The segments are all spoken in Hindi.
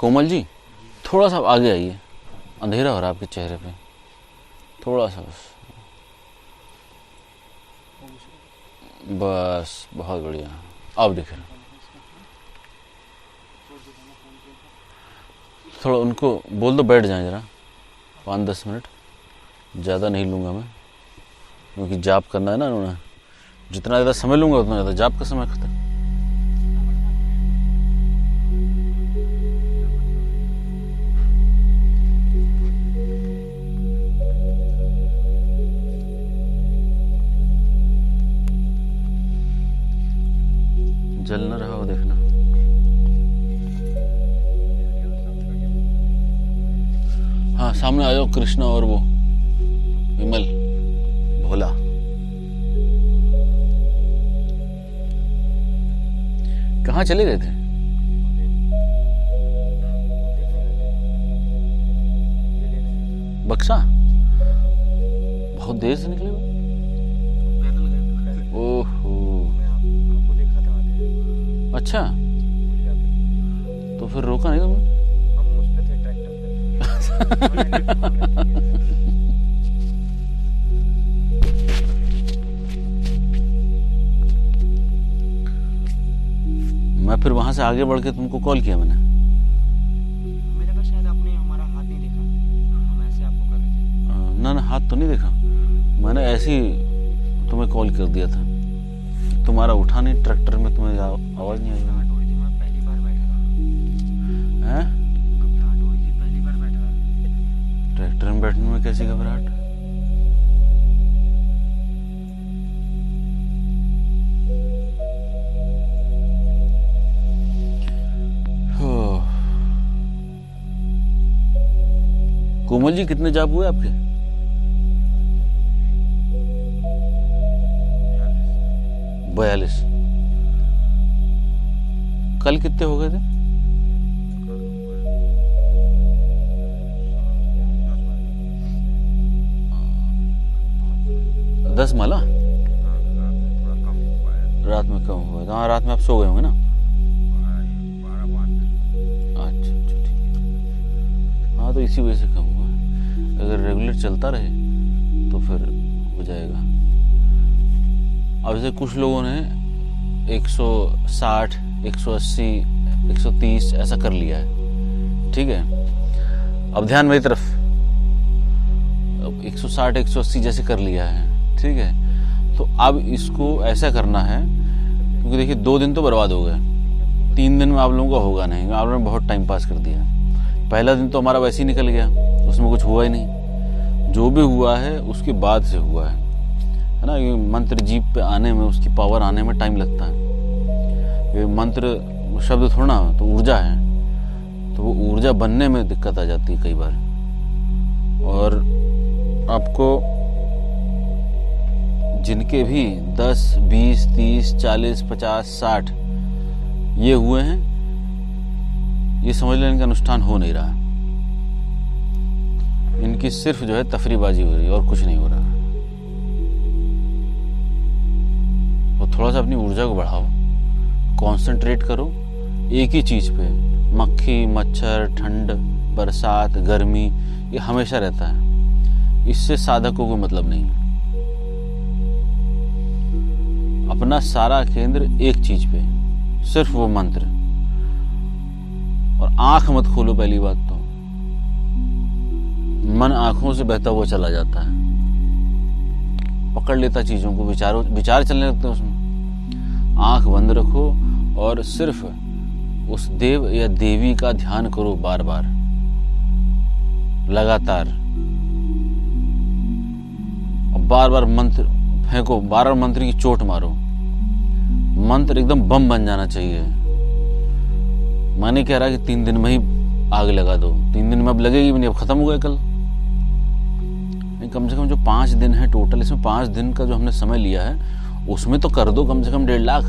कोमल जी, थोड़ा सा आगे आइए, अंधेरा हो रहा है आपके चेहरे पे, थोड़ा सा बस। बस बहुत बढ़िया, अब दिख रहा। थोड़ा उनको बोल दो बैठ जाएं ज़रा, 5-10 मिनट, ज़्यादा नहीं लूँगा मैं, क्योंकि जाप करना है ना उन्होंने। जितना ज़्यादा समय लूँगा उतना ज़्यादा जाप का समय खत्म। जल न रहा हो देखना। हाँ सामने आ जाओ, कृष्णा और वो विमल, भोला। कहाँ चले गए थे? बक्सा? बहुत देर से निकले हुए? ओहो, अच्छा, तो फिर रोका नहीं तुमने? हम उस पे थे, ट्रैक्टर पे। मैं फिर वहां से आगे बढ़ के तुमको कॉल किया मैंने। हमें लगा शायद आपने हमारा हाथ नहीं देखा, हम ऐसे आपको कर रहे थे। ना हाथ तो नहीं देखा मैंने, ऐसे ही तुम्हें कॉल कर दिया था। तुम्हारा उठा नहीं, ट्रैक्टर में तुम्हें आवाज नहीं आई। घबराहट हो रही थी, मैं पहली बार बैठा था। हैं? घबराहट हो रही थी, पहली बार बैठा था। ट्रैक्टर में बैठने में कैसी घबराहट? कोमल जी, कितने जाप हुए आपके? 42। कल कितने हो गए थे? 10 माला? रात में कम हुआ था। हाँ, रात में आप सो गए होंगे ना? अच्छा ठीक है। हाँ, तो इसी वजह से कम हुआ है। अगर रेगुलर चलता रहे तो फिर हो जाएगा। अब जैसे कुछ लोगों ने 160, 180, 130 ऐसा कर लिया है, ठीक है। अब ध्यान मेरी तरफ, अब 160, 180 जैसे कर लिया है, ठीक है। तो अब इसको ऐसा करना है, क्योंकि देखिए 2 दिन तो बर्बाद हो गए, 3 दिन में आप लोगों का होगा नहीं। आप लोगों ने बहुत टाइम पास कर दिया। पहला दिन तो हमारा वैसे ही निकल गया, उसमें कुछ हुआ ही नहीं। जो भी हुआ है उसके बाद से हुआ है ना। ये मंत्र जीप पे आने में, उसकी पावर आने में टाइम लगता है। ये मंत्र शब्द थोड़ा ना, तो ऊर्जा है, तो वो ऊर्जा बनने में दिक्कत आ जाती है कई बार। और आपको जिनके भी 10, 20, 30, 40, 50, 60 ये हुए हैं, ये समझ लें इनका अनुष्ठान हो नहीं रहा। इनकी सिर्फ जो है तफरीबाजी हो रही है और कुछ नहीं हो रहा। और थोड़ा सा अपनी ऊर्जा को बढ़ाओ, कंसंट्रेट करो एक ही चीज पे। मक्खी, मच्छर, ठंड, बरसात, गर्मी, ये हमेशा रहता है। इससे साधकों को मतलब नहीं है। अपना सारा केंद्र एक चीज पे, सिर्फ वो मंत्र। और आंख मत खोलो, पहली बात तो मन आंखों से बहता हुआ चला जाता है, पकड़ लेता चीजों को, विचार चलने लगते हैं उसमें। आंख बंद रखो और सिर्फ उस देव या देवी का ध्यान करो, बार बार लगातार। और बार बार मंत्र फेंको, बार बार मंत्र की चोट मारो। मंत्र एकदम बम बन जाना चाहिए। मैं नहीं कह रहा कि 3 दिन में ही आग लगा दो, 3 दिन में अब लगेगी भी नहीं, अब खत्म हो गया कल। कम से कम जो 5 दिन है टोटल, इसमें 5 दिन का जो हमने समय लिया है, उसमें तो कर दो कम से कम 1.5 लाख।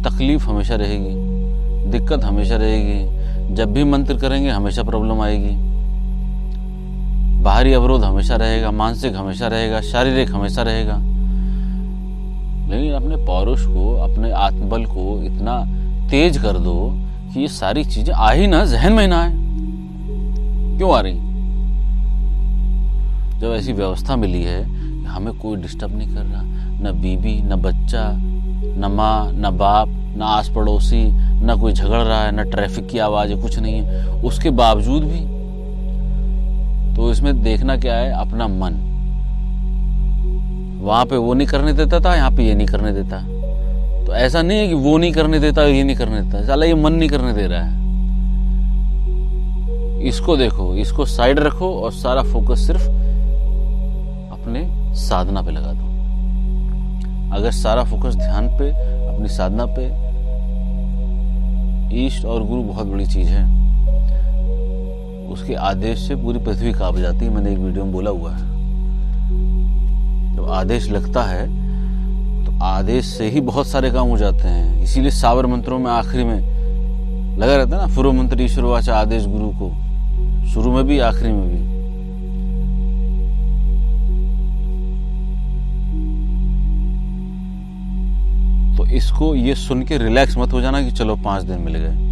तकलीफ हमेशा रहेगी, दिक्कत हमेशा रहेगी। जब भी मंत्र करेंगे हमेशा प्रॉब्लम आएगी। बाहरी अवरोध हमेशा रहेगा, मानसिक हमेशा रहेगा, शारीरिक हमेशा रहेगा, लेकिन अपने पौरुष को, अपने आत्मबल को इतना तेज कर दो कि ये सारी चीजें आ ही ना, जहन में ना आए। क्यों आ रही? जब ऐसी व्यवस्था मिली है कि हमें कोई डिस्टर्ब नहीं कर रहा, न बीबी, न बच्चा, न माँ, न बाप, न आस पड़ोसी, न कोई झगड़ रहा है, न ट्रैफिक की आवाज है, कुछ नहीं है, उसके बावजूद भी तो इसमें देखना क्या है? अपना मन। वहां पे वो नहीं करने देता था, यहाँ पे ये नहीं करने देता। तो ऐसा नहीं है कि वो नहीं करने देता, ये नहीं करने देता, साला ये मन नहीं करने दे रहा है। इसको देखो, इसको साइड रखो और सारा फोकस सिर्फ अपने साधना पे लगा दो। अगर सारा फोकस ध्यान पे, अपनी साधना पे, ईष्ट और गुरु बहुत बड़ी चीज है। उसके आदेश से पूरी पृथ्वी कांप जाती है। मैंने एक वीडियो में बोला हुआ है, जब आदेश लगता है तो आदेश से ही बहुत सारे काम हो जाते हैं। इसीलिए सावर मंत्रों में आखिरी में लगा रहता है ना, पूर्व मंत्र ईश्वरवाचा आदेश गुरु को, शुरू में भी आखिरी में भी। तो इसको ये सुन के रिलैक्स मत हो जाना कि चलो 5 दिन मिल गए।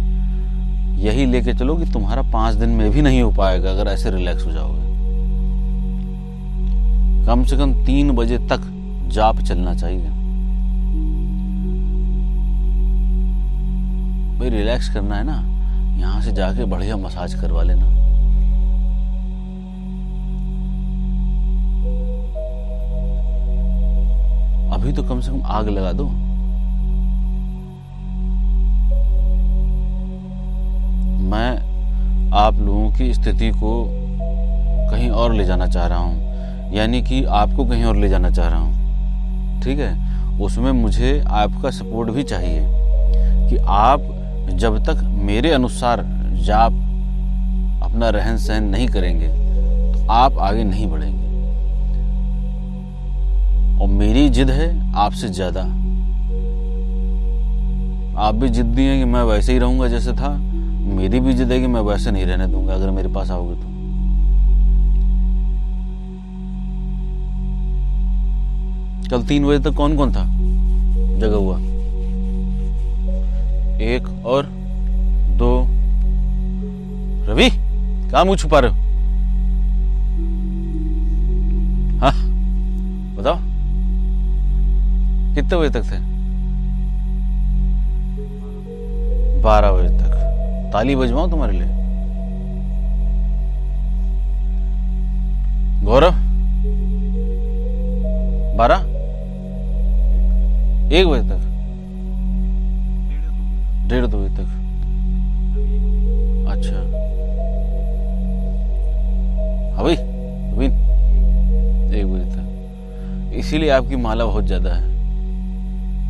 यही लेके चलो कि तुम्हारा 5 दिन में भी नहीं हो पाएगा अगर ऐसे रिलैक्स हो जाओगे। कम से कम 3 बजे तक जाप चलना चाहिए। भाई रिलैक्स करना है ना, यहां से जाके बढ़िया मसाज करवा लेना। अभी तो कम से कम आग लगा दो। मैं आप लोगों की स्थिति को कहीं और ले जाना चाह रहा हूं, यानी कि आपको कहीं और ले जाना चाह रहा हूं, ठीक है। उसमें मुझे आपका सपोर्ट भी चाहिए कि आप जब तक मेरे अनुसार जाप अपना रहन सहन नहीं करेंगे तो आप आगे नहीं बढ़ेंगे। और मेरी जिद है आपसे ज्यादा। आप भी जिद्दी हैं कि मैं वैसे ही रहूंगा जैसे था, मेरी भी जिद है कि मैं वैसे नहीं रहने दूंगा अगर मेरे पास आओगे तो। कल 3 बजे तक कौन कौन था जगा हुआ? 1 और 2। रवि, कहाँ मुंह छुपा रहे हो? हाँ बताओ, कितने बजे तक थे? 12 बजे तक। ताली बजवाऊं तुम्हारे लिए? गौरव 12, 1 बजे तक, 1:30 बजे तक। अच्छा हाँ भाई, 1 बजे तक। इसीलिए आपकी माला बहुत ज्यादा है।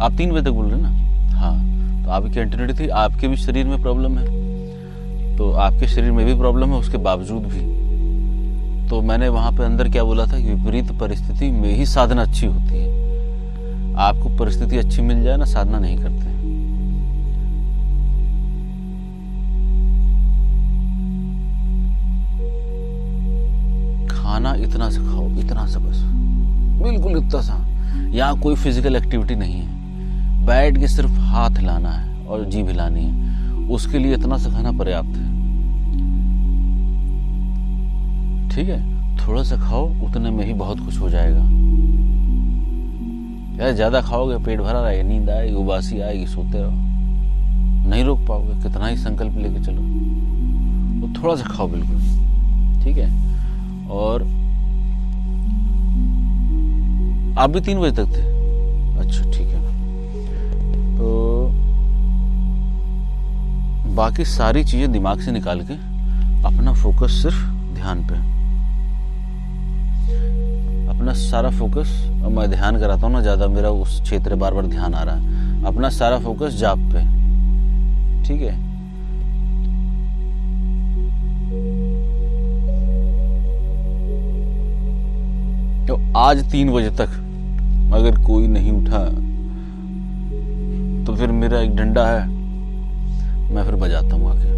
आप 3 बजे तक बोल रहे ना? हाँ, तो आपकी कंटिन्यूटी थी। आपके भी शरीर में प्रॉब्लम है, तो आपके शरीर में भी प्रॉब्लम है, उसके बावजूद भी तो मैंने वहां पे अंदर क्या बोला था कि विपरीत परिस्थिति में ही साधना अच्छी होती है। आपको परिस्थिति अच्छी मिल जाए ना, साधना नहीं करते। खाना इतना सा खाओ, इतना सा बस, बिल्कुल इतना सा। यहाँ कोई फिजिकल एक्टिविटी नहीं है, बैठ के सिर्फ हाथ हिलाना है और जीभ हिलानी है। उसके लिए इतना सा खाना पर्याप्त है, ठीक है। थोड़ा सा खाओ, उतने में ही बहुत कुछ हो जाएगा। यार ज्यादा खाओगे पेट भरा रहेगा, नींद आएगी, उबासी आएगी, सोते रहो, नहीं रोक पाओगे। कितना ही संकल्प लेके चलो, तो थोड़ा सा खाओ बिल्कुल, ठीक है। और आप भी 3 बजे तक थे? अच्छा ठीक है। तो बाकी सारी चीजें दिमाग से निकाल के अपना फोकस सिर्फ ध्यान पे, अपना सारा फोकस। और मैं ध्यान कराता हूँ ना ज्यादा, मेरा उस क्षेत्र बार बार ध्यान आ रहा है। अपना सारा फोकस जाप पे, ठीक है। तो आज 3 बजे तक अगर कोई नहीं उठा तो फिर मेरा एक डंडा है, मैं फिर बजाता हूँ आके।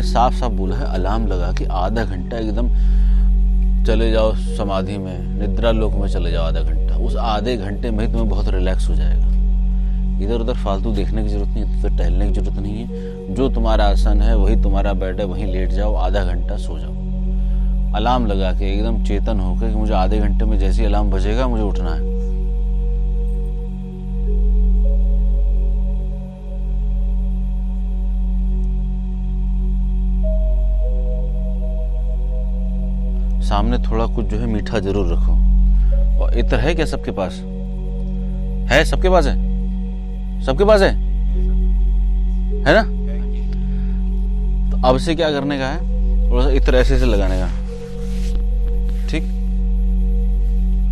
साफ साफ बोला है अलार्म लगा के आधा घंटा एकदम चले जाओ समाधि में, निद्रा लोक में चले जाओ आधा घंटा। उस आधे घंटे में तुम्हें बहुत रिलैक्स हो जाएगा। इधर उधर फालतू देखने की जरूरत नहीं है, इधर टहलने की जरूरत नहीं है। जो तुम्हारा आसन है वही तुम्हारा बेड है, वहीं लेट जाओ, आधा घंटा सो जाओ अलार्म लगा के, एकदम चेतन होकर कि मुझे आधे घंटे में जैसे ही अलार्म बजेगा मुझे उठना है। सामने थोड़ा कुछ जो है मीठा जरूर रखो। और इत्र है क्या सबके पास? है, सबके पास है, सबके पास है ना? तो अब से क्या करने का है, थोड़ा सा इत्र ऐसे से लगाने का, ठीक?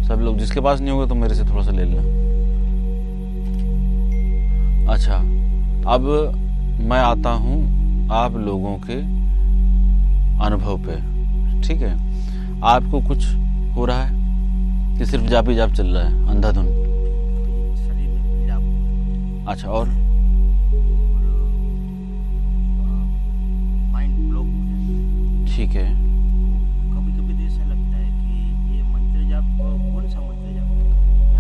सब लोग जिसके पास नहीं होगा तो मेरे से थोड़ा सा ले लेना। अच्छा, अब मैं आता हूं आप लोगों के अनुभव पे, ठीक है? आपको कुछ हो रहा है कि सिर्फ जाप ही जाप चल रहा है अंधाधुन? शरीर में पीड़ा हो, अच्छा, और माइंड ब्लॉक हो जाए। ठीक है। कभी कभी तो ऐसा लगता है कि ये मंत्र जाप कौन सा मंत्र जाप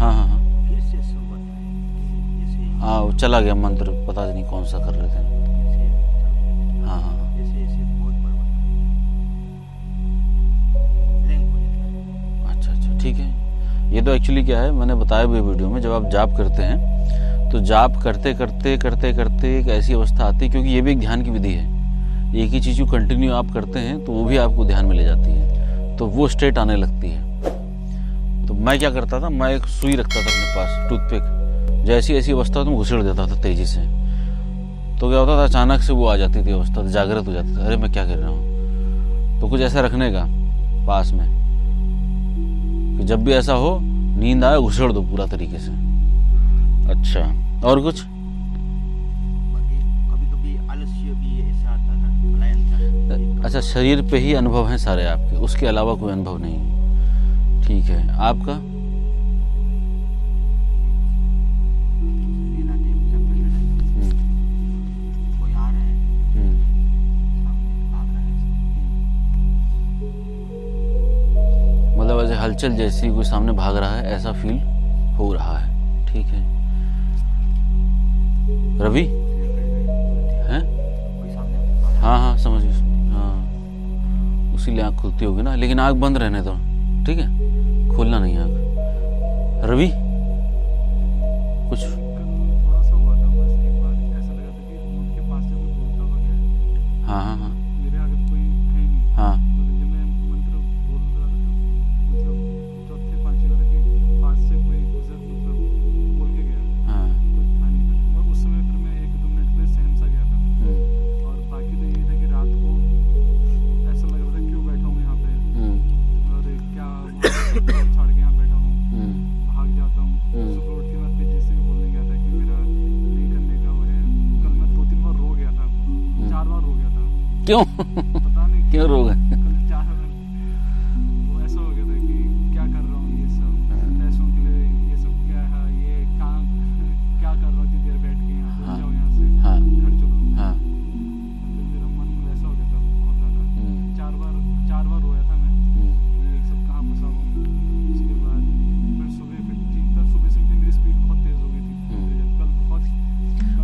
हाँ हाँ हाँ फिर से शुरू होता है कि जैसे हाँ, वो चला गया मंत्र, पता नहीं कौन सा कर रहे थे। फिर से चल गया। हाँ हाँ जैसे ऐसे बहुत बार होता है, ब्लैंक हो जाता है। अच्छा अच्छा, ठीक है। ये तो एक्चुअली क्या है, मैंने बताया भी वीडियो में, जब आप जाप करते हैं तो जाप करते करते करते करते एक ऐसी अवस्था आती है, क्योंकि ये भी एक ध्यान की विधि है, एक ही चीज़ को कंटिन्यू आप करते हैं तो वो भी आपको ध्यान में ले जाती है, तो वो स्टेट आने लगती है। तो मैं क्या करता था, मैं एक सुई रखता था अपने पास, टूथपिक, जैसी ऐसी अवस्था तो मैं घुसेड़ देता था तेजी से। तो क्या होता था, अचानक से वो आ जाती थी अवस्था, जागृत हो जाती थी, अरे मैं क्या कर रहा हूँ। तो कुछ ऐसा रखने का पास में कि जब भी ऐसा हो, नींद आए, घुसेड़ दो पूरा तरीके से। अच्छा, और कुछ? बाकी कभी कभी आलस्य भी ऐसा आता था, पलायन था। अच्छा, शरीर पे ही अनुभव हैं सारे आपके, उसके अलावा कोई अनुभव नहीं है, ठीक है? आपका? बिना टेप जब तक है, कोई आ रहा है, सामने भाग रहा है। मतलब ऐसे हलचल जैसी कोई सामने भाग रहा है ऐसा फील हो रहा है, ठीक है? रवि हैं? कोई सामने भाग रहा है। हाँ हाँ, समझ गए, हाँ, उसी लिए आँख खुलती होगी ना, लेकिन आँख बंद रहने दो, ठीक है? खोलना नहीं आँख। रवि कुछ? थोड़ा सा हुआ था, बस एक बार ऐसा लगा था कि रोड के पास से कोई बोलता हुआ गया। हाँ हाँ हाँ मेरे आगे तो कोई है ही नहीं। हाँ तो जब मैं मंत्र बोल रहा था तो मतलब चौथे पांचवी बार के पास से कोई गुजर मतलब बोल के गया, हाँ कुछ था नहीं था। और उस समय फिर मैं 1-2 मिनट के लिए सहम सा गया था। और बाकी तो ये था कि रात को ऐसा लग रहा था क्यों बैठा हूँ यहाँ पे, और क्या छाड़ के यहाँ बैठा हूँ, भाग जाता हूँ। सुबह उठ के मैं फिर जैसे भी बोलने गया था कि मेरा नहीं करने का वो है। कल मैं 2-3 बार रो गया था, 4 बार रो गया था, क्यों? पता नहीं क्यों रो गए? कल 4 बार वो ऐसा हो गया था कि क्या कर रहा हूँ ये सब पैसों के लिए, ये सब क्या है, ये काम क्या कर रहा हूँ इतनी देर बैठ के यहाँ पे, हाँ। जाओ यहाँ से, हाँ घर चलो। हाँ तो मेरा मन वैसा हो गया था बहुत ज़्यादा। 4 बार रोया था मैं कि ये सब कहाँ फंसा हुआ हूँ। उसके बाद फिर सुबह फिर ठीक था, सुबह से फिर मेरी स्पीड बहुत तेज़ हो गई थी। कल बहुत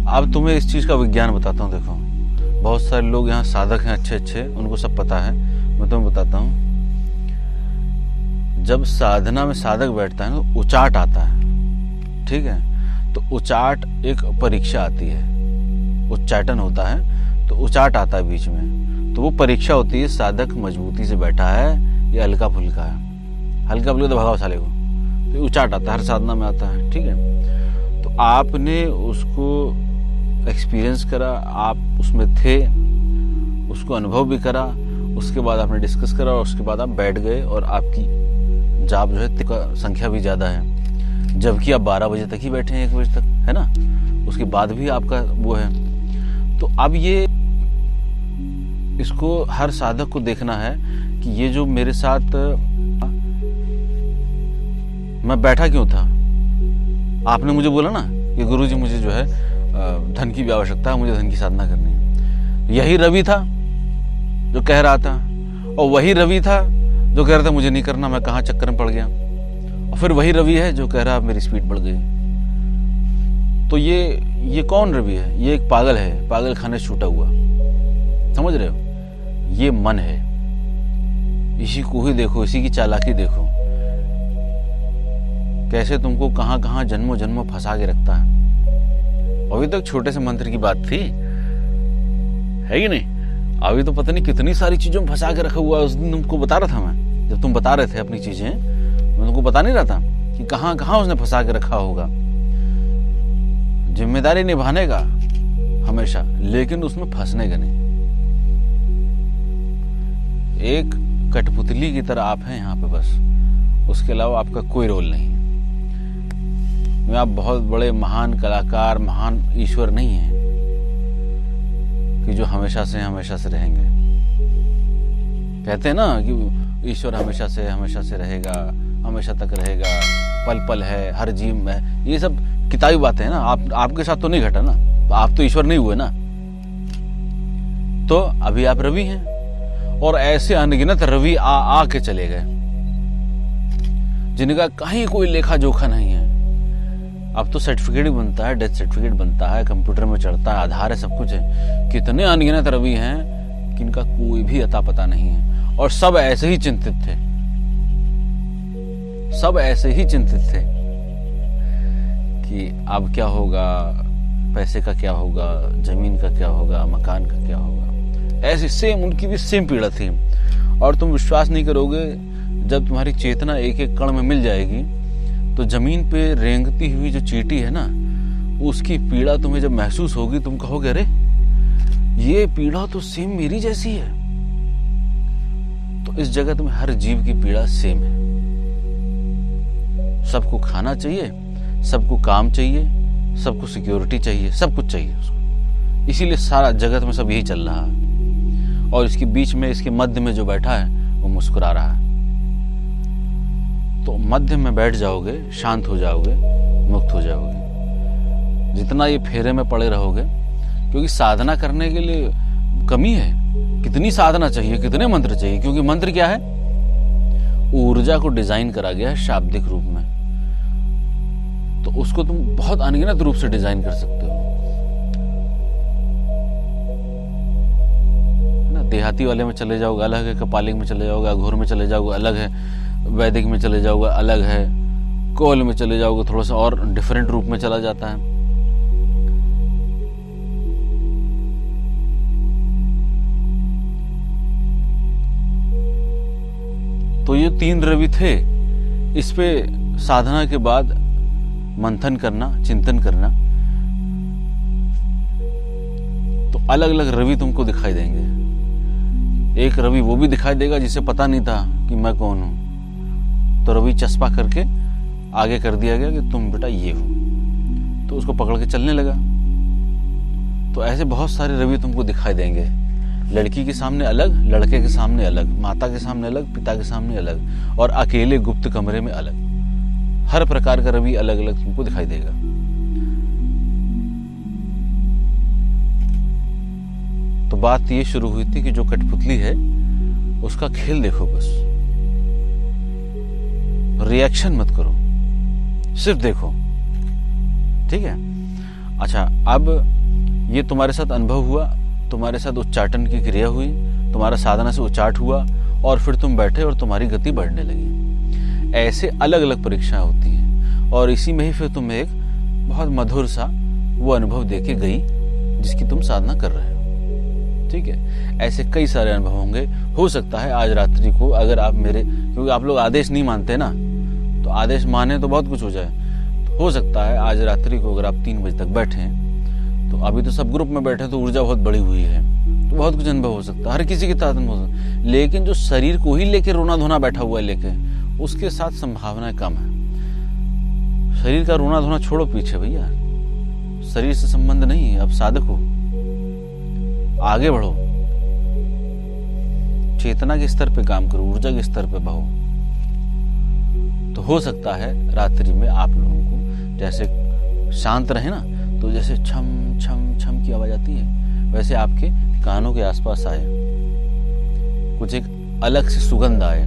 अब तुम्हें इस चीज़ का विज्ञान बताता हूँ। देखो, बहुत सारे लोग यहाँ साधक हैं अच्छे अच्छे, उनको सब पता है, मैं तुम्हें बताता हूँ। जब साधना में साधक बैठता है तो उचाट आता है, ठीक है? तो उचाट एक परीक्षा आती है, उच्चाटन होता है तो उचाट आता है बीच में, तो वो परीक्षा होती है साधक मजबूती से बैठा है या हल्का फुल्का है। हल्का फुल्का तो भगाओ साले को, तो उचाट आता है, हर साधना में आता है, ठीक है? तो आपने उसको एक्सपीरियंस करा, आप उसमें थे, उसको अनुभव भी करा, उसके बाद आपने डिस्कस करा और उसके बाद आप बैठ गए और आपकी जाप जो है संख्या भी ज़्यादा है, जबकि आप 12 बजे तक ही बैठे हैं, 1 बजे तक, है ना? उसके बाद भी आपका वो है। तो अब ये इसको हर साधक को देखना है कि ये जो मेरे साथ मैं बैठा क्यों था। आपने मुझे बोला ना कि गुरुजी मुझे जो है धन की भी आवश्यकता है, मुझे धन की साधना करनी है। यही रवि था जो कह रहा था, और वही रवि था जो कह रहा था मुझे नहीं करना, मैं कहाँ चक्कर में पड़ गया, और फिर वही रवि है जो कह रहा मेरी स्पीड बढ़ गई। तो ये कौन रवि है? ये एक पागल है, पागल खाने छूटा हुआ, समझ रहे हो? ये मन है, इसी को ही देखो, इसी की चालाकी देखो, कैसे तुमको कहां कहां जन्मों जन्मों फंसा के रखता है। अभी तक छोटे से मंत्र की बात थी, है कि नहीं? अभी तो पता नहीं कितनी सारी चीजों में फंसा के रखा हुआ है। उस दिन तुमको बता रहा था मैं, जब तुम बता रहे थे अपनी चीजें, मैं तुमको बता नहीं रहा था कि कहां कहां उसने फंसा के रखा होगा। जिम्मेदारी निभाने का हमेशा, लेकिन उसमें फंसने का नहीं। एक कठपुतली की तरह आप हैं यहाँ पे बस, उसके अलावा आपका कोई रोल नहीं है। आप बहुत बड़े महान कलाकार, महान ईश्वर नहीं हैं कि जो हमेशा से रहेंगे। कहते हैं ना कि ईश्वर हमेशा से रहेगा, हमेशा तक रहेगा, पल पल है, हर जीव में। ये सब किताबी बातें हैं ना, आपके साथ तो नहीं घटा ना, आप तो ईश्वर नहीं हुए ना। तो अभी आप रवि हैं, और ऐसे अनगिनत रवि आ के चले गए जिनका कहीं कोई लेखा जोखा नहीं है। अब तो सर्टिफिकेट भी बनता है, डेथ सर्टिफिकेट बनता है, कंप्यूटर में चढ़ता है, आधार है, सब कुछ है। कितने अनगिनत रवि हैं कि इनका कोई भी अता पता नहीं है, और सब ऐसे ही चिंतित थे, सब ऐसे ही चिंतित थे कि अब क्या होगा, पैसे का क्या होगा, जमीन का क्या होगा, मकान का क्या होगा। ऐसी सेम, उनकी भी सेम पीड़ा थी। और तुम विश्वास नहीं करोगे, जब तुम्हारी चेतना एक एक कण में मिल जाएगी, तो जमीन पे रेंगती हुई जो चींटी है ना, उसकी पीड़ा तुम्हें जब महसूस होगी, तुम कहोगे अरे ये पीड़ा तो सेम मेरी जैसी है। तो इस जगत में हर जीव की पीड़ा सेम है। सबको खाना चाहिए, सबको काम चाहिए, सबको सिक्योरिटी चाहिए, सब कुछ चाहिए उसको। इसीलिए सारा जगत में सब यही चल रहा है, और इसके बीच में, इसके मध्य में जो बैठा है वो मुस्कुरा रहा है। तो मध्य में बैठ जाओगे, शांत हो जाओगे, मुक्त हो जाओगे। जितना ये फेरे में पड़े रहोगे, क्योंकि साधना करने के लिए कमी है। कितनी साधना चाहिए, कितने मंत्र चाहिए, क्योंकि मंत्र क्या है? ऊर्जा को डिजाइन करा गया है शाब्दिक रूप में। तो उसको तुम बहुत अनगिनत रूप से डिजाइन कर सकते हो ना। देहाती वाले में चले जाओगे अलग है, कपालिक में चले जाओगे, अघोर में चले जाओगे अलग है, वैदिक में चले जाओगे अलग है, कोल में चले जाओगे थोड़ा सा और डिफरेंट रूप में चला जाता है। तो ये 3 रवि थे। इस पे साधना के बाद मंथन करना, चिंतन करना, तो अलग अलग रवि तुमको दिखाई देंगे। एक रवि वो भी दिखाई देगा जिसे पता नहीं था कि मैं कौन हूं, तो रवि चस्पा करके आगे कर दिया गया कि तुम बेटा ये हो, तो उसको पकड़ के चलने लगा। तो ऐसे बहुत सारे रवि तुमको दिखाई देंगे। लड़की के सामने अलग, लड़के के सामने अलग, माता के सामने अलग, पिता के सामने अलग, और अकेले गुप्त कमरे में अलग। हर प्रकार का रवि अलग अलग तुमको दिखाई देगा। तो बात ये शुरू हुई थी कि जो कठपुतली है उसका खेल देखो, बस रिएक्शन मत करो, सिर्फ देखो, ठीक है? अच्छा, अब ये तुम्हारे साथ अनुभव हुआ, तुम्हारे साथ उच्चाटन की क्रिया हुई, तुम्हारा साधना से उच्चाट हुआ, और फिर तुम बैठे और तुम्हारी गति बढ़ने लगी। ऐसे अलग अलग परीक्षाएं होती हैं, और इसी में ही फिर तुम एक बहुत मधुर सा वो अनुभव देके गई जिसकी तुम साधना कर रहे हो, ठीक है? ऐसे कई सारे अनुभव होंगे। हो सकता है आज रात्रि को, अगर आप मेरे, क्योंकि आप लोग आदेश नहीं मानते ना, तो आदेश माने तो बहुत कुछ हो जाए। तो हो सकता है आज रात्रि को अगर आप 3 बजे तक बैठे हैं, तो अभी तो सब ग्रुप में बैठे तो ऊर्जा बहुत बड़ी हुई है, तो बहुत कुछ अनुभव हो सकता है, हर किसी के साथ अनुभव हो सकता है। लेकिन जो शरीर को ही लेके रोना धोना बैठा हुआ है लेके, उसके साथ संभावनाएं कम है। शरीर का रोना धोना छोड़ो पीछे भैया, शरीर से संबंध नहीं है। अब साधक हो, आगे बढ़ो, चेतना के स्तर पे काम करो, ऊर्जा के स्तर पे बहो। तो हो सकता है रात्रि में आप लोगों को जैसे शांत रहे ना, तो जैसे छम छम छम की आवाज आती है, वैसे आपके कानों के आसपास आए, कुछ एक अलग सी सुगंध आए,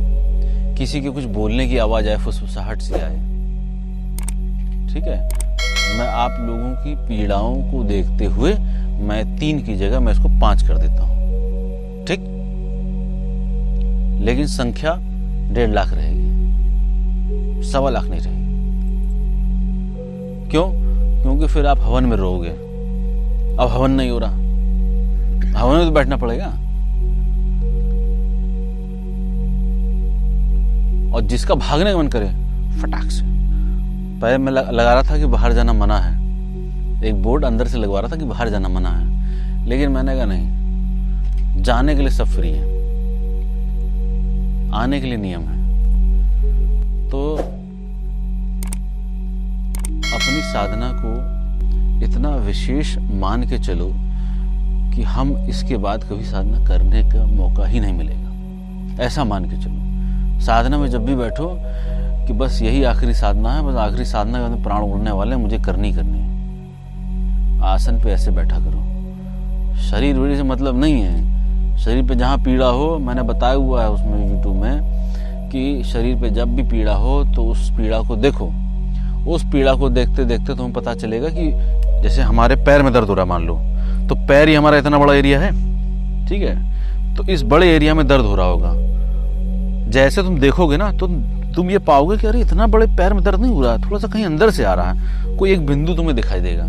किसी के कुछ बोलने की आवाज आए, फुसफुसाहट सी आए। ठीक है, मैं आप लोगों की पीड़ाओं को देखते हुए मैं 3 की जगह मैं इसको 5 कर देता हूं। ठीक, लेकिन संख्या 1.5 लाख रहेगी, 1.25 लाख नहीं रहेगी। क्यों? क्योंकि फिर आप हवन में रहोगे। अब हवन नहीं हो रहा, हवन में तो बैठना पड़ेगा। और जिसका भागने का मन करे फटाक से, पहले मैं लगा रहा था कि बाहर जाना मना है, एक बोर्ड अंदर से लगवा रहा था कि बाहर जाना मना है, लेकिन मैंने कहा नहीं, जाने के लिए सब फ्री है, आने के लिए नियम है। तो अपनी साधना को इतना विशेष मान के चलो कि हम इसके बाद कभी साधना करने का मौका ही नहीं मिलेगा, ऐसा मान के चलो। साधना में जब भी बैठो कि बस यही आखिरी साधना है, बस आखिरी साधना के बाद प्राण उड़ने वाले हैं, मुझे करनी है। आसन पे ऐसे बैठा करो, शरीर वरीर से मतलब नहीं है। शरीर पे जहाँ पीड़ा हो, मैंने बताया हुआ है उसमें यूट्यूब में कि शरीर पे जब भी पीड़ा हो तो उस पीड़ा को देखो। उस पीड़ा को देखते देखते तुम्हें पता चलेगा कि जैसे हमारे पैर में दर्द हो रहा मान लो, तो पैर ही हमारा इतना बड़ा एरिया है, ठीक है, तो इस बड़े एरिया में दर्द हो रहा होगा। जैसे तुम देखोगे ना तो तुम ये पाओगे कि अरे इतना बड़े पैर में दर्द नहीं हो रहा, थोड़ा सा कहीं अंदर से आ रहा है। कोई एक बिंदु तुम्हें दिखाई देगा,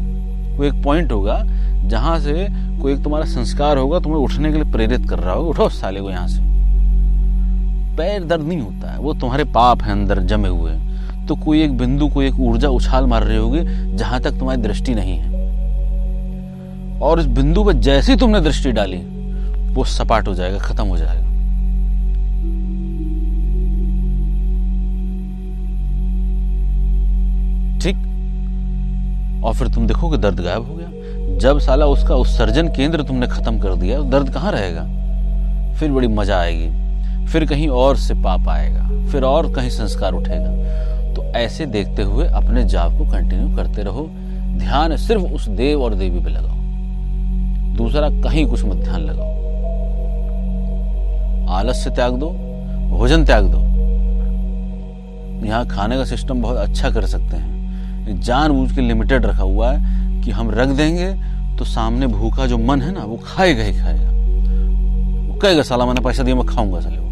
कोई एक पॉइंट होगा जहां से कोई एक तुम्हारा संस्कार होगा, तुम्हें उठने के लिए प्रेरित कर रहा होगा, उठो साले को यहाँ से। पैर दर्द नहीं होता है, वो तुम्हारे पाप हैं अंदर जमे हुए। तो कोई एक बिंदु, कोई एक ऊर्जा उछाल मार रही होगी जहां तक तुम्हारी दृष्टि नहीं है, और इस बिंदु पर जैसे ही तुमने दृष्टि डाली वो सपाट हो जाएगा, खत्म हो जाएगा। ठीक, और फिर तुम देखोगे दर्द गायब हो गया। जब साला उसका उत्सर्जन केंद्र तुमने खत्म कर दिया, दर्द कहां रहेगा? फिर बड़ी मजा आएगी, फिर कहीं और से पाप आएगा, फिर और कहीं संस्कार उठेगा। तो ऐसे देखते हुए अपने जाप को कंटिन्यू करते रहो। ध्यान सिर्फ उस देव और देवी पे लगाओ, दूसरा कहीं कुछ मत ध्यान लगाओ। आलस्य त्याग दो, भोजन त्याग दो। यहाँ खाने का सिस्टम बहुत अच्छा कर सकते हैं, जानबूझ के लिमिटेड रखा हुआ है कि हम रख देंगे तो सामने भूखा जो मन है ना वो खाएगा ही खाएगा। वो कहेगा साला मैंने पैसा दिया मैं खाऊंगा साले वो।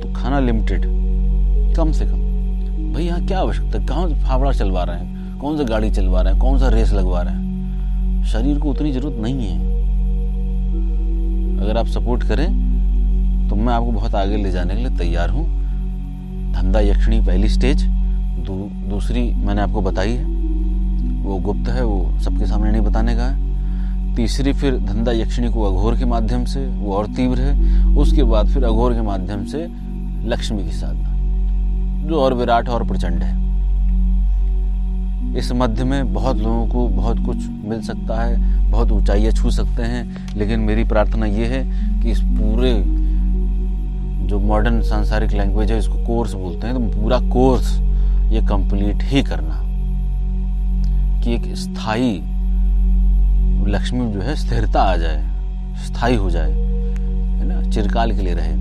तो खाना लिमिटेड, कम से कम। भाई यहाँ क्या आवश्यकता, कहाँ से फावड़ा चलवा रहे हैं, कौन सा गाड़ी चलवा रहे हैं, कौन सा रेस लगवा रहे हैं? शरीर को उतनी जरूरत नहीं है। अगर आप सपोर्ट करें तो मैं आपको बहुत आगे ले जाने के लिए तैयार हूं। धंधा यक्षिणी पहली स्टेज, दूसरी मैंने आपको बताई है, वो गुप्त है, वो सबके सामने नहीं बताने का है। तीसरी फिर धंधा यक्षिणी को अघोर के माध्यम से, वो और तीव्र है। उसके बाद फिर अघोर के माध्यम से लक्ष्मी की साधना, जो और विराट और प्रचंड है। इस मध्य में बहुत लोगों को बहुत कुछ मिल सकता है, बहुत ऊंचाइयां छू सकते हैं, लेकिन मेरी प्रार्थना ये है कि इस पूरे जो मॉडर्न सांसारिक लैंग्वेज है, इसको कोर्स बोलते हैं, तो पूरा कोर्स ये कंप्लीट ही करना, कि एक स्थायी लक्ष्मी जो है स्थिरता आ जाए, स्थायी हो जाए, है ना, चिरकाल के लिए रहे।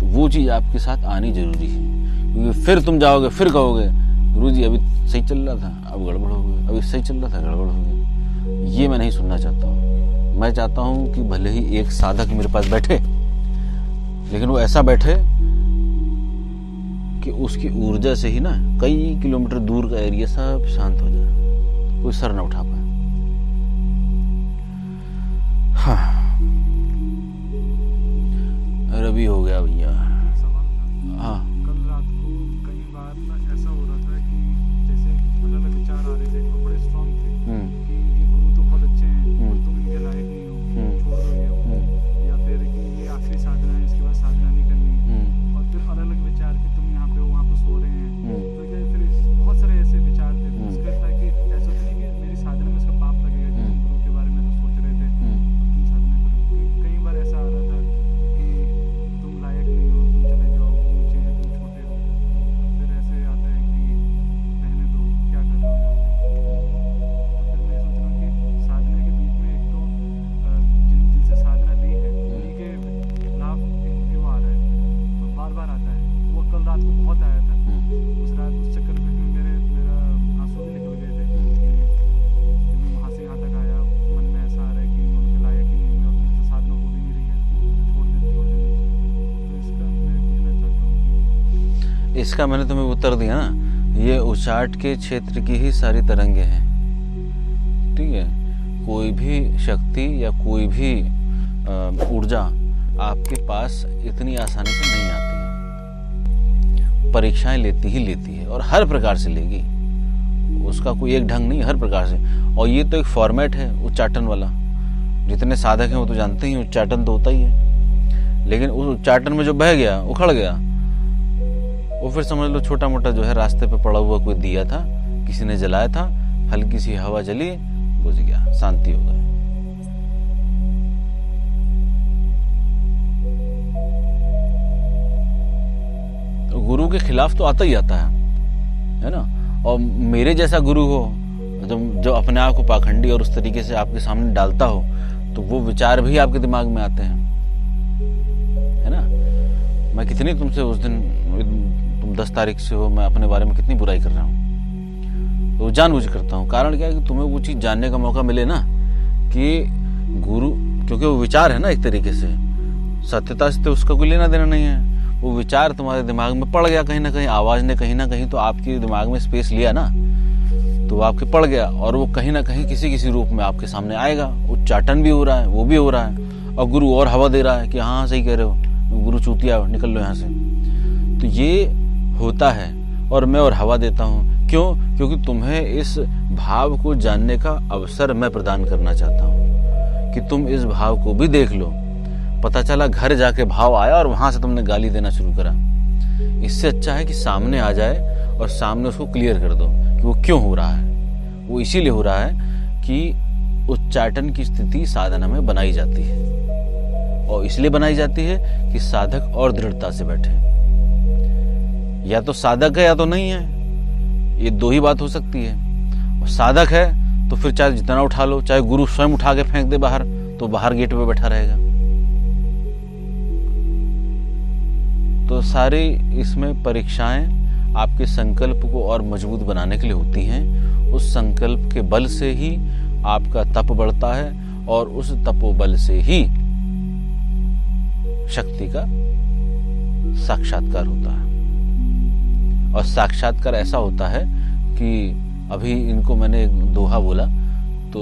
तो वो चीज आपके साथ आनी जरूरी है, क्योंकि फिर तुम जाओगे फिर कहोगे गुरुजी अभी सही चल रहा था अब गड़बड़ हो गया, अभी सही चल रहा था गड़बड़ हो गया। ये मैं नहीं सुनना चाहता हूँ। मैं चाहता हूँ कि भले ही एक साधक मेरे पास बैठे, लेकिन वो ऐसा बैठे कि उसकी ऊर्जा से ही ना कई किलोमीटर दूर का एरिया सब शांत हो जाए, कोई सर ना उठा पाए। हाँ, रवि हो गया भैया। सवाल था, हाँ, कल रात को कई बार ना ऐसा हो रहा था कि जैसे अलग अलग विचार आ रहे थे और बड़े स्ट्रॉन्ग थे कि ये गुरु तो बहुत अच्छे हैं और तुम इनके लायक नहीं हो, छोड़ दो ये, या फिर कि ये आखिरी साधना है, इसके बाद साधना नहीं करनी। और फिर अलग अलग विचार कि तुम यहाँ पे हो वहाँ पे सो रहे हैं, तो क्या फिर बहुत सारे ऐसे विचार थे। तो उसका था कि ऐसा तो नहीं कि मेरी साधना में इसका पाप लगेगा कि तुम गुरु के बारे में तो सोच रहे थे तुम साधना करो। कई बार ऐसा आ रहा था कि तुम लायक नहीं हो, इसका मैंने तुम्हें उत्तर दिया ना, ये उचाट के क्षेत्र की ही सारी तरंगे हैं, ठीक है। कोई भी शक्ति या कोई भी ऊर्जा आपके पास इतनी आसानी से नहीं आती है, परीक्षाएं लेती है और हर प्रकार से लेगी, उसका कोई एक ढंग नहीं, हर प्रकार से। और ये तो एक फॉर्मेट है उच्चाटन वाला, जितने साधक हैं वो तो जानते ही उच्चाटन तो होता ही है, लेकिन उस उच्चाटन में जो बह गया, उखड़ गया, वो फिर समझ लो छोटा मोटा जो है रास्ते पे पड़ा हुआ कोई दिया था, किसी ने जलाया था, हल्की सी हवा चली, बुझ गया, शांति हो गई। तो गुरु के खिलाफ तो आता ही आता है ना। और मेरे जैसा गुरु हो जो अपने आप को पाखंडी और उस तरीके से आपके सामने डालता हो, तो वो विचार भी आपके दिमाग में आते हैं, है ना। मैं कितनी तुमसे उस दिन, तुम 10 तारीख से हो, मैं अपने बारे में कितनी बुराई कर रहा हूँ, तो जानबूझ करता हूँ। कारण क्या है कि तुम्हें वो चीज़ जानने का मौका मिले ना कि गुरु, क्योंकि वो विचार है ना एक तरीके से, सत्यता से तो उसका कोई लेना देना नहीं है। वो विचार तुम्हारे दिमाग में पड़ गया कहीं ना कहीं, आवाज़ ने कहीं ना कहीं तो आपके दिमाग में स्पेस लिया ना, तो वो आपके पड़ गया और वो कहीं ना कहीं किसी रूप में आपके सामने आएगा। उच्चाटन भी हो रहा है, वो भी हो रहा है, और गुरु और हवा दे रहा है कि हाँ सही कह रहे हो, गुरु चूतिया, निकल लो यहाँ से। तो ये होता है और मैं और हवा देता हूँ। क्यों? क्योंकि तुम्हें इस भाव को जानने का अवसर मैं प्रदान करना चाहता हूँ कि तुम इस भाव को भी देख लो। पता चला घर जाके भाव आया और वहां से तुमने गाली देना शुरू करा। इससे अच्छा है कि सामने आ जाए और सामने उसको क्लियर कर दो कि वो क्यों हो रहा है। वो इसीलिए हो रहा है कि उच्चाटन की स्थिति साधना में बनाई जाती है, और इसलिए बनाई जाती है कि साधक और दृढ़ता से बैठे। या तो साधक है या तो नहीं है, ये दो ही बात हो सकती है। और साधक है तो फिर चाहे जितना उठा लो, चाहे गुरु स्वयं उठा के फेंक दे बाहर, तो बाहर गेट पे बैठा रहेगा। तो सारी इसमें परीक्षाएं आपके संकल्प को और मजबूत बनाने के लिए होती हैं। उस संकल्प के बल से ही आपका तप बढ़ता है और उस तपोबल से ही शक्ति का साक्षात्कार होता है। और साक्षात्कार ऐसा होता है कि अभी इनको मैंने एक दोहा बोला, तो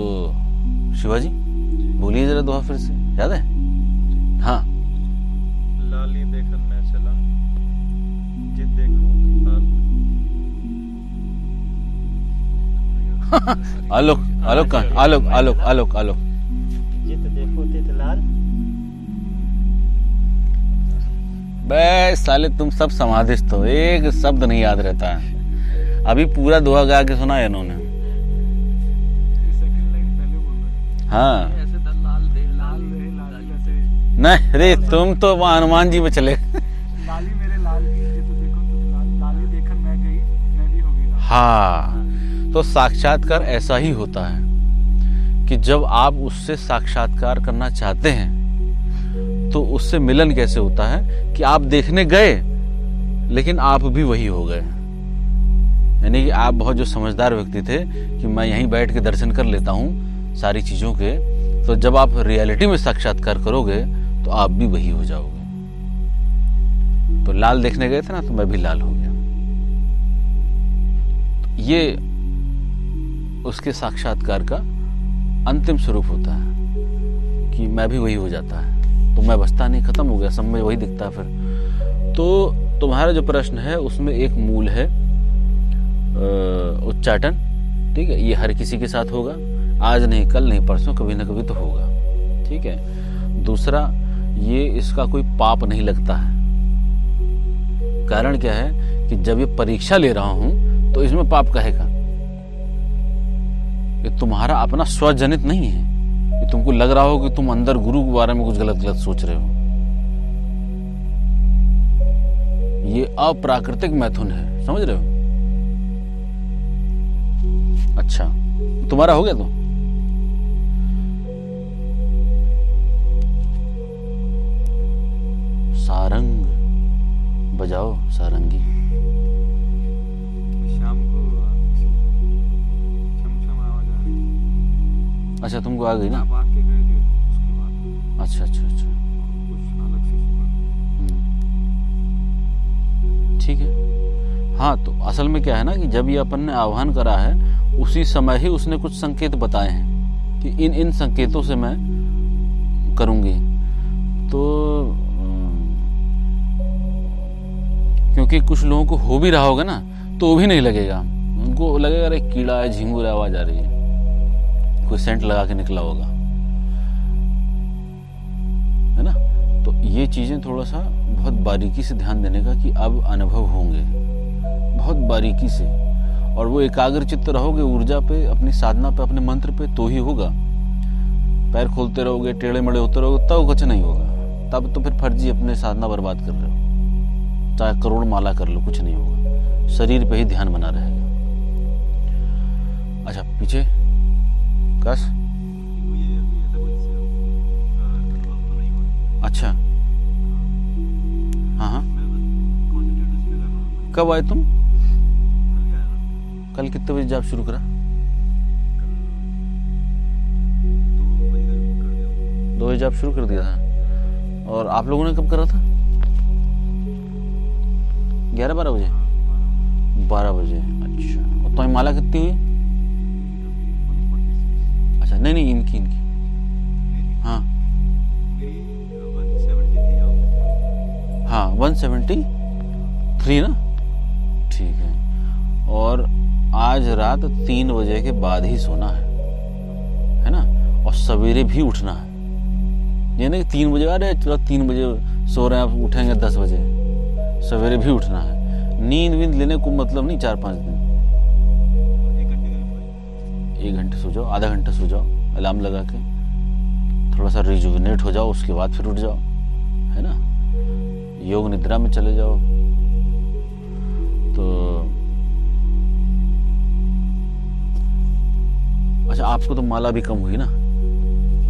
शिवाजी बोलिए जरा दोहा फिर से, याद है? हाँ। लाली देखन मैं चला, जित देखूं आलोक आलोक का आलोक आलोक आलोक आलोक जित देखो तित लाल। बे साले तुम सब समाधिस्थ हो, एक शब्द नहीं याद रहता है। अभी पूरा दोहा गा के सुना है इन्होंने। सेकंड लाइन पहले बोल रहे हैं। हाँ ऐसे तो लाल दे लाल रहे, लाली ऐसे। नहीं रे, तुम तो वहाँ हनुमान जी में चले। लाली मेरे लाल की, ये तो देखो तो लाल, लाली देखन मैं गई, मैं भी हो गई लाल। हाँ, तो साक्षात्कार ऐसा ही होता है कि जब आप उससे साक्षात्कार करना चाहते हैं तो उससे मिलन कैसे होता है कि आप देखने गए लेकिन आप भी वही हो गए। यानी कि आप बहुत जो समझदार व्यक्ति थे कि मैं यहीं बैठ के दर्शन कर लेता हूँ सारी चीज़ों के, तो जब आप रियलिटी में साक्षात्कार करोगे तो आप भी वही हो जाओगे। तो लाल देखने गए थे ना, तो मैं भी लाल हो गया। तो ये उसके साक्षात्कार का अंतिम स्वरूप होता है कि मैं भी वही हो जाता है। तो मैं बचता नहीं, खत्म हो गया, सब में वही दिखता है फिर। तो तुम्हारा जो प्रश्न है उसमें एक मूल है उच्चाटन, ठीक है। ये हर किसी के साथ होगा, आज नहीं कल नहीं परसों, कभी ना कभी तो होगा, ठीक है। दूसरा, ये इसका कोई पाप नहीं लगता है। कारण क्या है कि जब ये परीक्षा ले रहा हूं तो इसमें पाप कहेगा। ये तुम्हारा अपना स्वजनित नहीं है। ये तुमको लग रहा हो कि तुम अंदर गुरु के बारे में कुछ गलत गलत सोच रहे हो, ये अप्राकृतिक मैथुन है, समझ रहे हो? अच्छा, तुम्हारा हो गया तो सारंग बजाओ, सारंगी। शाम को छम आवाज आ रही। अच्छा, तुमको आ गई ना? आप आके गए थे उसके बाद। अच्छा अच्छा अच्छा, कुछ अलग से सुबह। ठीक है। हाँ, तो असल में क्या है ना कि जब ये अपन ने आह्वान करा है उसी समय ही उसने कुछ संकेत बताए हैं कि इन इन संकेतों से मैं करूँगी। तो क्योंकि कुछ लोगों को हो भी रहा होगा ना तो भी नहीं लगेगा, उनको लगेगा अरे कीड़ा है, झिंगुर आवाज आ रही है, कोई सेंट लगा के निकला होगा, है ना। तो ये चीजें थोड़ा सा बहुत बारीकी से ध्यान देने का कि अब अनुभव होंगे बहुत बारीकी से, और वो एकाग्र चित्त रहोगे ऊर्जा पे, अपनी साधना पे, अपने मंत्र पे, तो ही होगा। पैर खोलते रहोगे, टेढ़े मेढ़े होते रहोगे, तब कुछ नहीं होगा। तब तो फिर फर्जी अपने साधना बर्बाद कर रहे हो, चाहे करोड़ माला कर लो, कुछ नहीं होगा, शरीर पे ही ध्यान बना रहेगा। अच्छा, पीछे कस, अच्छा, हाँ हाँ, कब आए तुम? कल कितने बजे जाप शुरू करा? 2 बजे जाप शुरू कर दिया था। और आप लोगों ने कब करा था? 11-12 बजे? 12 बजे, अच्छा। और तुम्हारी माला कितनी हुई? अच्छा, नहीं इनकी हाँ हाँ 173 ना, ठीक है। और आज रात 3 बजे के बाद ही सोना है ना, और सवेरे भी उठना है। ये नहीं 3 बजे, अरे चलो 3 बजे सो रहे हैं, आप उठेंगे 10 बजे, सवेरे भी उठना है। नींद वींद लेने को मतलब नहीं 4-5 दिन। 1 घंटे सो जाओ, आधा घंटा सो जाओ अलार्म लगा के, थोड़ा सा रिजुविनेट हो जाओ, उसके बाद फिर उठ जाओ, है ना। योग निद्रा में चले जाओ। तो अच्छा, आपको तो माला भी कम हुई ना,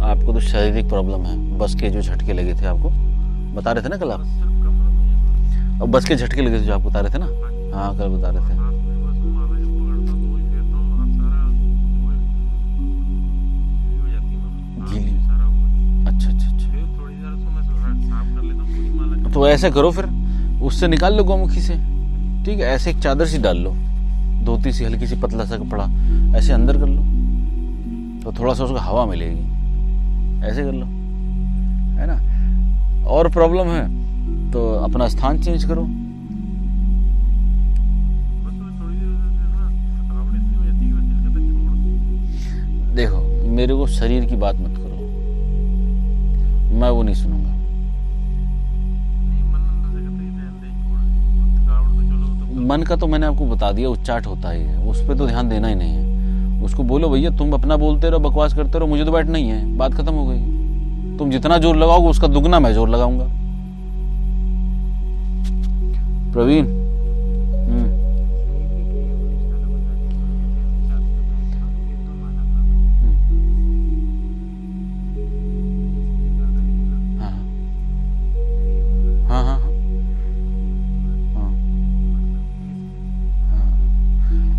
आपको तो शारीरिक प्रॉब्लम है, बस के जो झटके लगे थे, आपको बता रहे थे ना कल आप, अब बस के झटके लगे थे जो आप बता रहे थे ना, हाँ कल बता रहे थे। गीली, अच्छा अच्छा अच्छा। तो ऐसे करो फिर, उससे निकाल लो गौमुखी से, ठीक है। ऐसे एक चादर सी डाल लो, धोती सी हल्की सी, पतला सा कपड़ा ऐसे अंदर कर लो, तो थोड़ा सा उसको हवा मिलेगी, ऐसे कर लो, है ना। और प्रॉब्लम है तो अपना स्थान चेंज करो। देखो, मेरे को शरीर की बात मत करो, मैं वो नहीं सुनूंगा। मन का तो मैंने आपको बता दिया, उच्चाट होता ही है, उस पर तो ध्यान देना ही नहीं है। उसको बोलो भैया तुम अपना बोलते रहो, बकवास करते रहो, मुझे तो बैठ नहीं है, बात खत्म हो गई। तुम जितना जोर लगाओगे उसका दुगना मैं जोर लगाऊंगा। प्रवीण,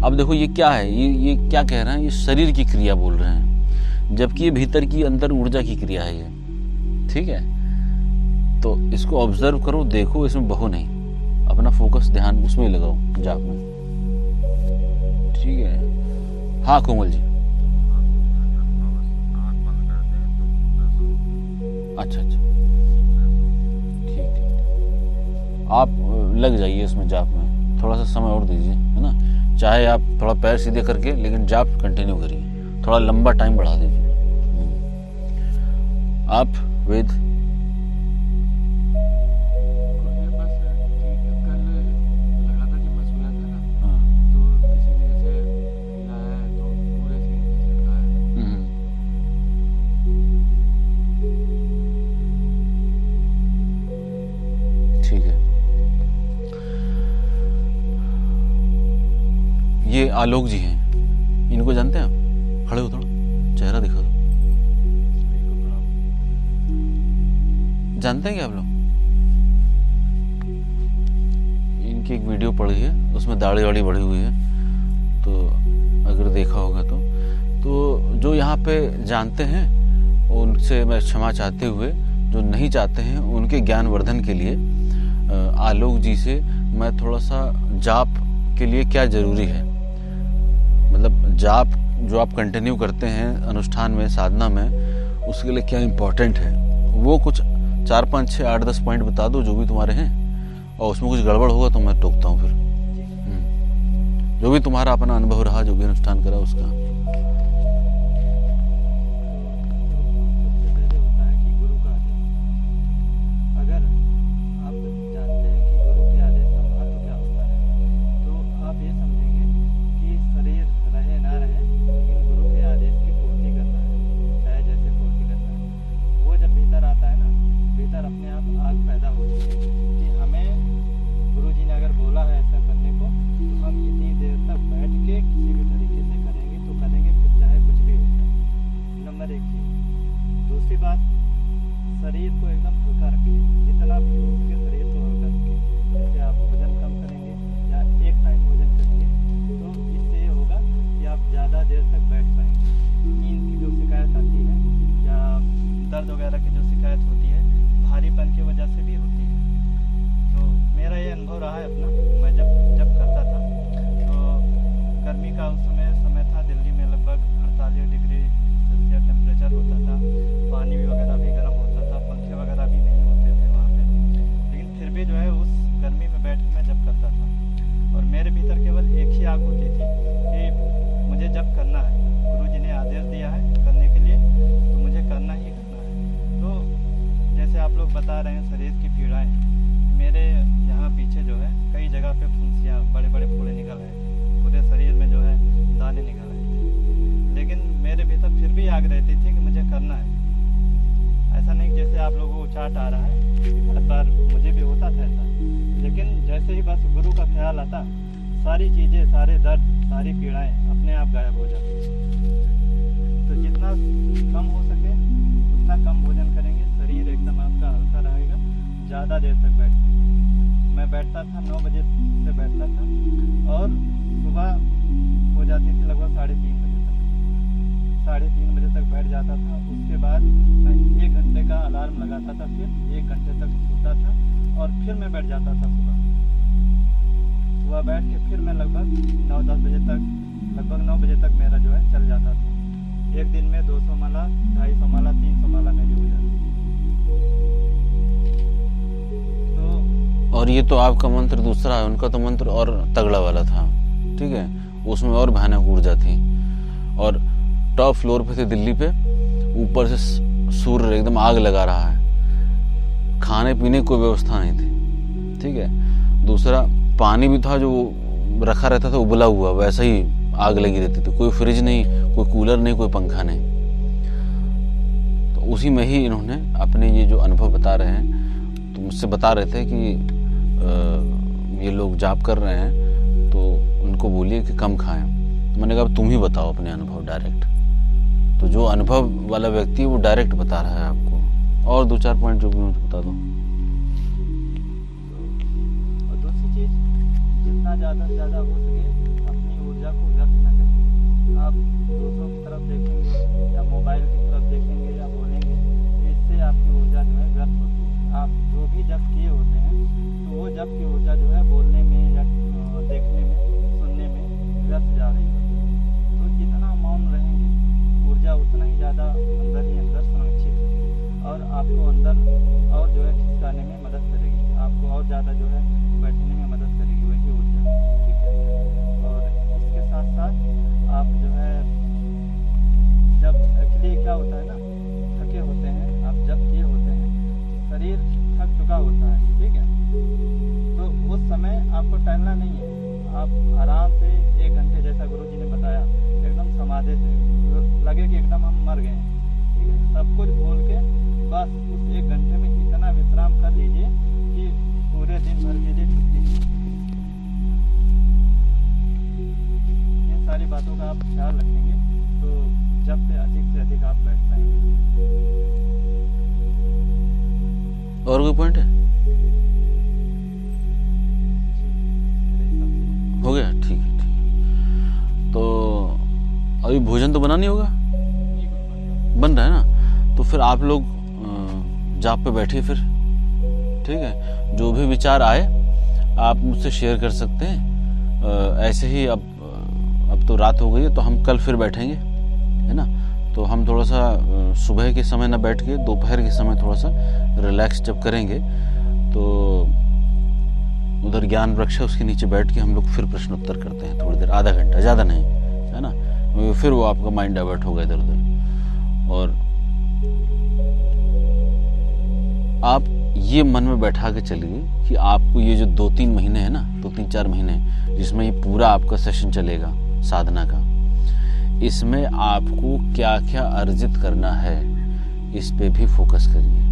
अब देखो ये क्या है, ये क्या कह रहे हैं, ये शरीर की क्रिया बोल रहे हैं, जबकि ये भीतर की अंदर ऊर्जा की क्रिया है ये, ठीक है। तो इसको ऑब्जर्व करो, देखो, इसमें बहो नहीं, अपना फोकस ध्यान उसमें लगाओ, जाप में, ठीक है। हाँ कोमल जी, अच्छा अच्छा, ठीक ठीक, आप लग जाइए इसमें जाप में, थोड़ा सा समय और दीजिए, है ना। चाहे आप थोड़ा पैर सीधे करके, लेकिन जाप कंटिन्यू करिए, थोड़ा लंबा टाइम बढ़ा दीजिए। आप वेद, ठीक है। ये आलोक जी हैं, इनको जानते हैं आप? खड़े हो, थोड़ा चेहरा दिखा दो। जानते हैं क्या आप लोग? इनकी एक वीडियो पड़ी है, उसमें दाढ़ी वाड़ी बढ़ी हुई है, तो अगर देखा होगा तो जो यहाँ पे जानते हैं उनसे मैं क्षमा चाहते हुए, जो नहीं चाहते हैं उनके ज्ञान वर्धन के लिए आलोक जी से मैं थोड़ा सा जाप के लिए क्या जरूरी है, मतलब जाप जो आप कंटिन्यू करते हैं अनुष्ठान में, साधना में, उसके लिए क्या इम्पोर्टेंट है, वो कुछ 4, 5, 6, 8, 10 पॉइंट बता दो जो भी तुम्हारे हैं, और उसमें कुछ गड़बड़ होगा तो मैं टोकता हूँ फिर। जो भी तुम्हारा अपना अनुभव रहा, जो भी अनुष्ठान करा उसका। सबसे पहले होता है कि गुरु का आदेश। अगर आप जानते हैं कि गुरु के आदेश का महत्व क्या होता है, तो आप ये समझेंगे कि शरीर रहे ना रहे, लेकिन गुरु के आदेश की पूर्ति करना है, चाहे जैसे पूर्ति करना है। वो जब भीतर आता है ना, भीतर अपने आप आग पैदा होती है कि हमें गुरु जी ने अगर बोला है ऐसा करने को, तो हम इतनी देर तक बैठ के किसी भी तरीके से करेंगे तो करेंगे, फिर चाहे कुछ भी हो जाए। नंबर 1 ये। दूसरी बात, शरीर को एकदम हल्का रखें, जितना भी हो सके शरीर को हल्का रखें। जैसे आप वजन कम करेंगे या एक टाइम भोजन करेंगे, तो इससे ये होगा कि आप ज़्यादा देर तक बैठ पाएंगे। नींद की जो शिकायत आती है या दर्द वगैरह की जो शिकायत होती है, भारीपन की वजह से भी होती है। तो मेरा ये अनुभव रहा है अपना। मैं जब करता था, तो गर्मी का उस समय था, दिल्ली में लगभग 48 डिग्री सेल्सियस टेम्परेचर होता था, पानी भी वगैरह भी गर्म होता था, पंखे वगैरह भी नहीं होते थे वहाँ पे, लेकिन फिर भी जो है उस गर्मी में बैठ के मैं जब करता था, और मेरे भीतर केवल एक ही आग होती थी कि मुझे जब करना है, गुरु जी ने आदेश दिया है करने के लिए, तो मुझे करना ही करना है। तो जैसे आप लोग बता रहे हैं शरीर की पीड़ाएँ, मेरे यहाँ पीछे जो है कई जगह पे फुंसियाँ, बड़े बड़े फोड़े निकल आए थे, पूरे शरीर में जो है दाने निकल आए थे, लेकिन मेरे भीतर फिर भी आग रहती थी कि मुझे करना है। ऐसा नहीं जैसे आप लोगों को उचाट आ रहा है, हर बार मुझे भी होता था ऐसा, लेकिन जैसे ही बस गुरु का ख्याल आता, सारी चीज़ें, सारे दर्द, सारी पीड़ाएँ अपने आप गायब हो जाती। तो जितना कम हो सके उतना कम भोजन करेंगे, शरीर एकदम आपका हल्का रहेगा, ज़्यादा देर तक बैठेंगे। मैं बैठता था 9 बजे से बैठता था, और सुबह हो जाती थी लगभग 3:30 बजे तक। 3:30 बजे तक बैठ जाता था। उसके बाद मैं 1 घंटे का अलार्म लगाता था, फिर 1 घंटे तक सोता था, और फिर मैं बैठ जाता था सुबह बैठ के फिर मैं लगभग 9-10 बजे तक, लगभग 9 बजे तक मेरा जो है चल जाता था। एक दिन में 200 माला, 250 माला, 300 माला मेरी हो जाती थी। और ये तो आपका मंत्र दूसरा है, उनका तो मंत्र और तगड़ा वाला था, ठीक है, उसमें और भयानक ऊर्जा थी, और टॉप फ्लोर पे थे दिल्ली पे, ऊपर से सूर्य एकदम आग लगा रहा है, खाने पीने की कोई व्यवस्था नहीं थी, ठीक है। दूसरा पानी भी था जो रखा रहता था उबला हुआ, वैसा ही आग लगी रहती थी, कोई फ्रिज नहीं, कोई कूलर नहीं, कोई पंखा नहीं। तो उसी में ही इन्होंने अपने ये जो अनुभव बता रहे हैं, तो मुझसे बता रहे थे कि ये लोग जाप कर रहे हैं, तो उनको बोलिए कि कम खाएं। तो मैंने कहा तुम ही बताओ अपने अनुभव डायरेक्ट। तो जो अनुभव वाला व्यक्ति है वो डायरेक्ट बता रहा है आपको, और 2-4 पॉइंट जो भी मुझे बता दो। और दूसरी चीज़, जितना ज़्यादा से ज़्यादा हो सके अपनी ऊर्जा को व्यर्थ न करें। आप दूसरों की तरफ देखेंगे या मोबाइल की तरफ देखेंगे या बोलेंगे, तो इससे आपकी ऊर्जा जो है व्यर्थ होती है। आप जो भी जप किए होते हैं, तो वो जप की ऊर्जा जो है बोलने में या देखने में, सुनने में व्यर्थ जा रही होती है। तो जितना मौन रहेंगे, ऊर्जा उतना ही ज़्यादा अंदर ही अंदर संरक्षित होगी, और आपको अंदर और जो है खिसकाने में मदद करेगी, आपको और ज़्यादा जो है बैठने में मदद करेगी वही ऊर्जा, ठीक है। और इसके साथ साथ आप जो है, जब एक्चुअली क्या होता है ना, थके होते हैं, आप जब किए होते हैं, शरीर थक चुका होता है, ठीक है, तो उस समय आपको टहलना नहीं है, आप आराम से 1 घंटे, जैसा गुरु जी ने बताया, एकदम समाधि से लगे कि एकदम हम मर गए हैं, ठीक है, सब कुछ भूल के बस उस 1 घंटे में इतना विश्राम कर लीजिए कि पूरे दिन भर के लिए छुट्टी। इन सारी बातों का आप ख्याल रखेंगे तो जब से अधिक आप बैठ पाएंगे। और कोई पॉइंट है? हो गया, ठीक है, ठीक। तो अभी भोजन तो बना नहीं होगा? बन रहा है ना? तो फिर आप लोग जाप पे बैठिए फिर, ठीक है। जो भी विचार आए आप मुझसे शेयर कर सकते हैं, ऐसे ही अब तो रात हो गई है, तो हम कल फिर बैठेंगे, है ना। तो हम थोड़ा सा सुबह के समय ना बैठ के दोपहर के समय थोड़ा सा रिलैक्स जब करेंगे, तो उधर ज्ञान वृक्ष है, उसके नीचे बैठ के हम लोग फिर प्रश्न उत्तर करते हैं थोड़ी देर, आधा घंटा, ज़्यादा नहीं, है ना। फिर वो आपका माइंड डाइवर्ट होगा इधर उधर। और आप ये मन में बैठा के चलिए कि आपको ये जो 2-3 महीने है ना, 2-3-4 महीने जिसमें ये पूरा आपका सेशन चलेगा साधना का, इसमें आपको क्या क्या अर्जित करना है इस पे भी फोकस करिए।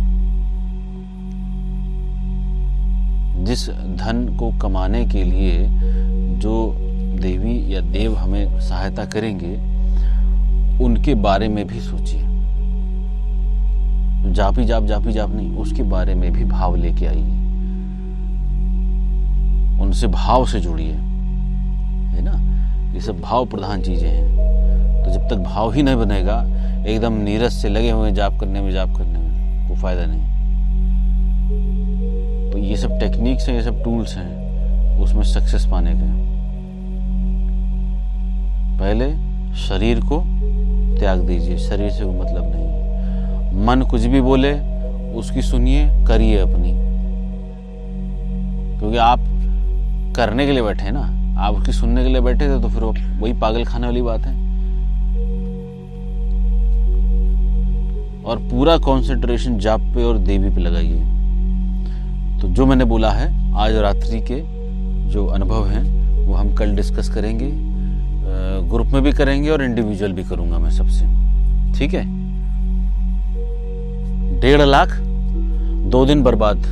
जिस धन को कमाने के लिए जो देवी या देव हमें सहायता करेंगे, उनके बारे में भी सोचिए। जापी जाप नहीं, उसके बारे में भी भाव लेके आइए, उनसे भाव से जुड़िए, है ना। ये सब भाव प्रधान चीजें हैं। तो जब तक भाव ही नहीं बनेगा, एकदम नीरस से लगे हुए जाप करने में कोई फायदा नहीं। तो ये सब टेक्निक्स हैं, ये सब टूल्स हैं उसमें सक्सेस पाने के। पहले शरीर को त्याग दीजिए, शरीर से कोई मतलब नहीं है। मन कुछ भी बोले उसकी सुनिए, करिए अपनी, क्योंकि आप करने के लिए बैठे हैं ना, आप उसकी सुनने के लिए बैठे थे तो फिर वही पागल खाने वाली बात है। और पूरा कंसंट्रेशन जाप पे और देवी पे लगाइए। तो जो मैंने बोला है, आज रात्रि के जो अनुभव हैं वो हम कल डिस्कस करेंगे, ग्रुप में भी करेंगे और इंडिविजुअल भी करूंगा मैं सबसे, ठीक है। 1.5 लाख 2 दिन बर्बाद,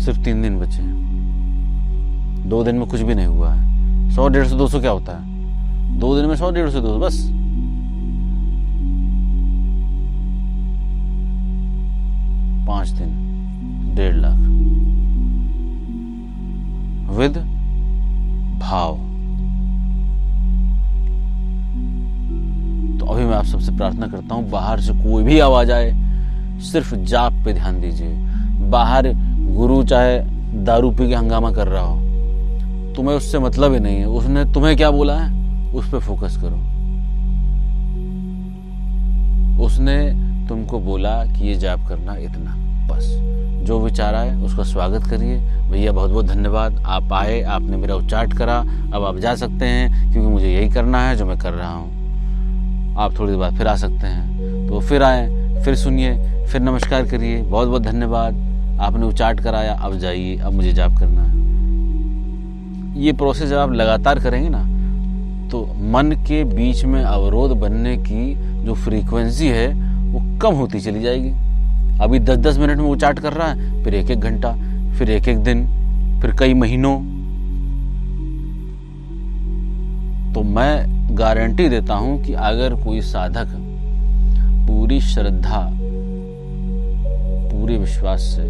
सिर्फ 3 दिन बचे हैं। 2 दिन में कुछ भी नहीं हुआ है। 100, 150, 200 क्या होता है? 2 दिन में 100, 150, 200 बस। पांच दिन 1.5 लाख विद भाव। तो अभी मैं आप सबसे प्रार्थना करता हूं, बाहर से कोई भी आवाज आए, सिर्फ जाप पे ध्यान दीजिए। बाहर गुरु चाहे दारू पी के हंगामा कर रहा हो, तुम्हें उससे मतलब ही नहीं है। उसने तुम्हें क्या बोला है उस पर फोकस करो। उसने तुमको बोला कि ये जाप करना, इतना बस। जो विचार आए उसका स्वागत करिए। भैया बहुत बहुत धन्यवाद, आप आए, आपने मेरा उच्चाट करा, अब आप जा सकते हैं, क्योंकि मुझे यही करना है जो मैं कर रहा हूँ। आप थोड़ी देर बाद फिर आ सकते हैं। तो फिर आए, फिर सुनिए, फिर नमस्कार करिए, बहुत बहुत धन्यवाद, आपने उच्चाट कराया, अब जाइए, अब मुझे जाप करना है। ये प्रोसेस जब आप लगातार करेंगे ना, तो मन के बीच में अवरोध बनने की जो फ्रीक्वेंसी है वो कम होती चली जाएगी। अभी 10-10 मिनट में उच्चाट कर रहा है, फिर 1-1 घंटा, फिर 1-1 दिन, फिर कई महीनों। तो मैं गारंटी देता हूं कि अगर कोई साधक पूरी श्रद्धा, पूरे विश्वास से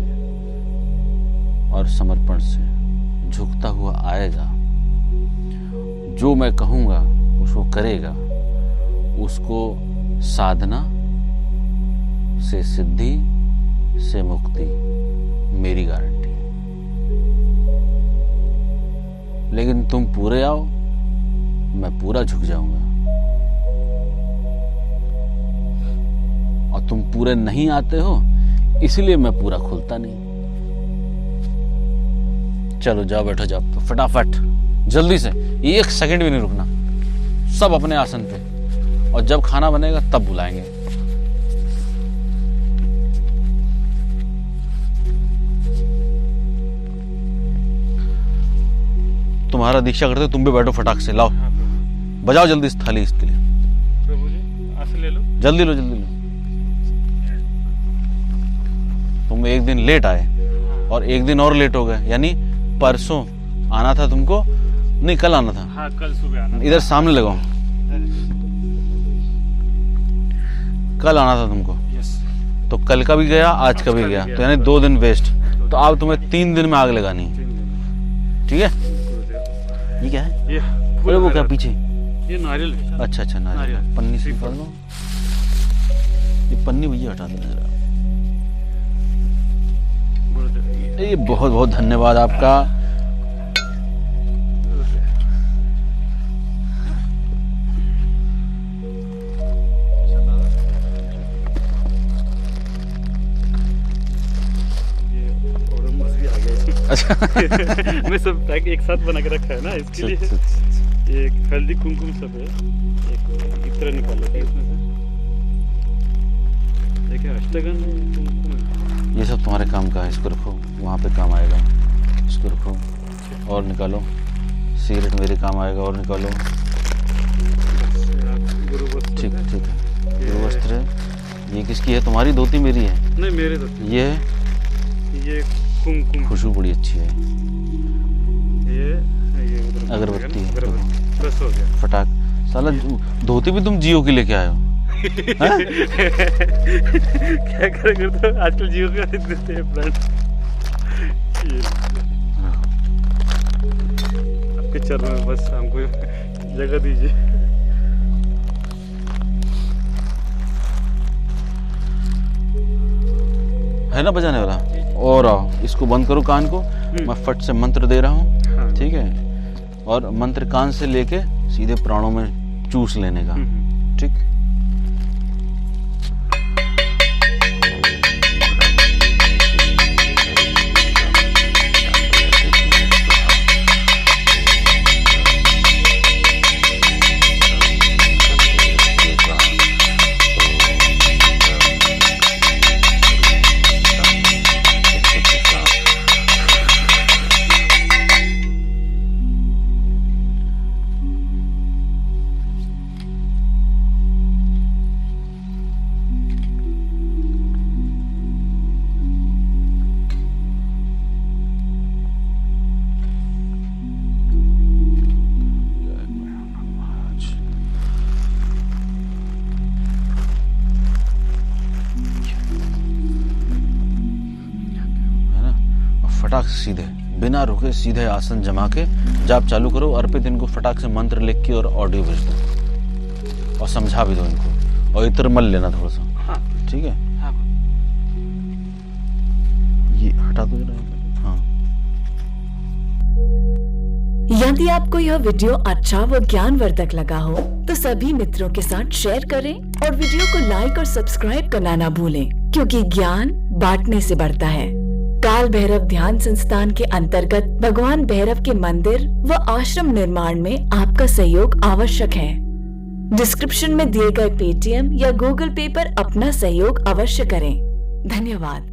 और समर्पण से झुकता हुआ आएगा, जो मैं कहूंगा उसको करेगा, उसको साधना से सिद्धि से मुक्ति, मेरी गारंटी है। लेकिन तुम पूरे आओ, मैं पूरा झुक जाऊंगा, और तुम पूरे नहीं आते हो इसलिए मैं पूरा खुलता नहीं। चलो जाओ, बैठो जाओ, तो फटाफट जल्दी से, 1 सेकंड भी नहीं रुकना, सब अपने आसन पे। और जब खाना बनेगा तब बुलाएंगे। तुम्हारा दीक्षा करते, तुम भी बैठो, फटाक से लाओ, बजाओ जल्दी इस थाली इसके लिए। प्रभु जी आसन ले लो, जल्दी लो, जल्दी लो। तुम एक दिन लेट आए और एक दिन और लेट हो गए, यानी परसों आना था तुमको, नहीं कल आना था। हाँ कल सुबह आना। इधर सामने लगाओ, कल आना था तुमको। यस। तो कल का भी गया, आज का भी गया, तो यानी 2 दिन वेस्ट। तो अब तुम्हें 3 दिन में आग लगानी है, ठीक है। ये क्या है? ये अरे वो क्या पीछे? ये नारियल है। अच्छा अच्छा, नारियल। पन्नी से निकाल लो, ये पन्नी भैया हटा देना जरा। ये बहुत बहुत धन्यवाद आपका। अच्छा मैं सब पैक एक साथ बना के रखा है ना, इसके लिए ये एक हल्दी कुमकुम सब है, एक इत्र निकाल लेते हैं इसमें से। देखिए अष्टगंध कुमकुम है। ये सब तुम्हारे काम का है, इसको रखो, वहाँ पे काम आएगा, इसको रखो और निकालो। सिगरेट मेरे काम आएगा, और निकालो। गुरु वस्त्र ठीक है। ठीक है। ये वस्त्र है, ये किसकी है? तुम्हारी धोती मेरी है? नहीं मेरे तो ये है? ये कुमकुम, खुशबू बड़ी अच्छी है। ये उधर अगरबत्ती है। अगरबत्ती, बस हो गया। फटाक साला, धोती भी तुम जियो की लेके आए हो? हाँ? क्या करेंगे तो आजकल जियो का देते हैं ब्रांड। आपके चरणों में बस हमको जगह दीजिए। है ना बजाने वाला? और आओ, इसको बंद करो कान को, मैं फट से मंत्र दे रहा हूँ। हाँ। ठीक है, और मंत्र कान से लेके सीधे प्राणों में चूस लेने का। ठीक। फटाक से सीधे बिना रुके सीधे आसन जमा के जाप चालू करो। अर्पित इनको फटाक से मंत्र लिख के और ऑडियो भेज दो, और समझा भी दो इनको, और इत्र मल लेना थोड़ा सा। हाँ। ठीक है। हाँ। ये हटा दो जरा। हाँ। यदि आपको यह वीडियो अच्छा व ज्ञानवर्धक लगा हो तो सभी मित्रों के साथ शेयर करें और वीडियो को लाइक और सब्सक्राइब करना ना भूलें, क्योंकि ज्ञान बांटने से बढ़ता है। काल भैरव ध्यान संस्थान के अंतर्गत भगवान भैरव के मंदिर व आश्रम निर्माण में आपका सहयोग आवश्यक है। डिस्क्रिप्शन में दिए गए पेटीएम या गूगल पे पर अपना सहयोग अवश्य करें। धन्यवाद।